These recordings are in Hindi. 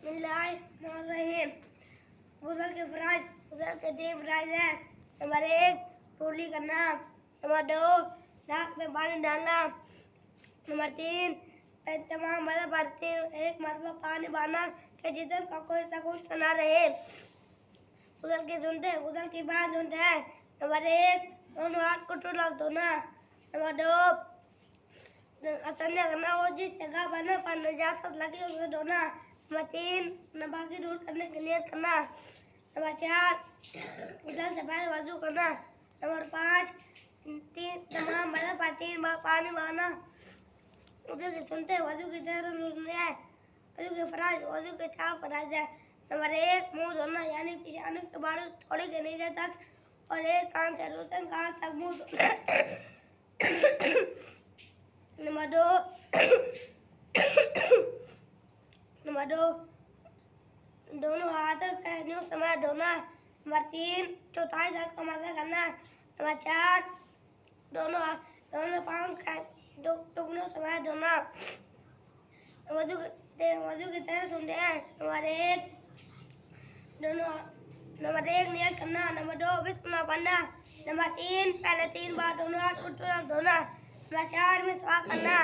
बिस्मिल्लाहिर्रहमानिर्रहीम। गुजर के फराज, गुजर के तीन फराज है। नंबर 1 टोली करना। नंबर 2 नाक में पानी डालना। नंबर 3 तमाम मदद भरती एक मरतबा पानी बहाना के जिसम का कोई सा कुछ ना रहे। गुजर की सुनते, गुजर की बात सुनते हैं। नंबर 1 दोनों हाथ को टूला धोना। नंबर 2 असंध्या करना, वो जिस जगह बना पर नजाकत लगी उसे धोना। नंबर 3 नापाकी दूर करने की नियत करना। नंबर 4 गुसल से पहले वजू करना। नंबर 5 तमाम मदद पर 3 बार पानी बहाना। उसे सुनते वजू की तरह सुनने है। वजू के फराज, वजू के 4 फराज है। नंबर 1 मुंह धोना, यानी पेशानी के बारे थोड़ी के नीचे तक और एक कान से दूसरे कान तक मुंह धोना। नंबर 2 दोनों हाथों पहनियों समय धोना। नंबर 3 चौथाई सर का मजा करना। नंबर 4 दोनों पाँव टुकड़ों समय धोना। वजू की तरह सुनते हैं। नंबर 1 नियत करना। नंबर 2 बिस्मिल्लाह पढ़ना। नंबर 3 पहले 3 बार दोनों हाथ को धोना। नंबर 4 मिसवाक करना।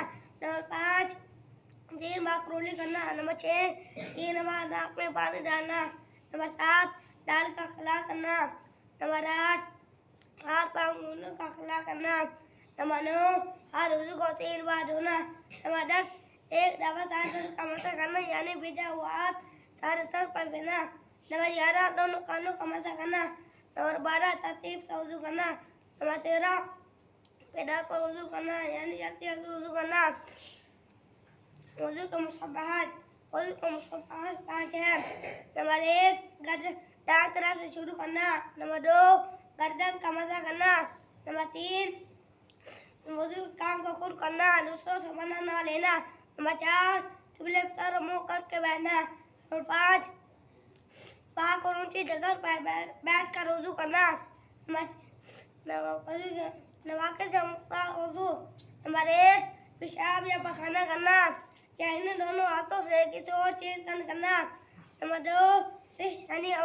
नंबर 5 3 बार कुरली करना। नंबर 6 3 बार नाक में पानी डालना। नंबर 7 दाल का खिला करना। नंबर 8 हाथ पाँव धोने का खिला करना। नंबर 9 हर वजू को 3 बार धोना। नंबर 10 एक दफा सारे सर का मसा करना, यानी भिजा हुआ हाथ सारे सर पर देना। नंबर 11 दोनों कानों का मसा करना। नंबर 12 तरतीब से वजू करना। नंबर 13 पैदार पर वजू करना, यानी जल्दी जल्दी वजू करना। वजू का मुसब्बाहात 5 है। नंबर 1 दाएं तरफ से शुरू करना। नंबर 2 गर्दन का मसा करना। नंबर 3 वजू काम को खुद करना, दूसरों से मना ना लेना। नंबर 4 किबले की तरफ मुंह करके बैठना। नंबर 5 पाक और ऊंची जगह पर बैठकर वजू करना। नंबर 1 पेशाब या पखाना करना, या इन दोनों हाथों से किसी और चीज करना। नंबर 2 यानी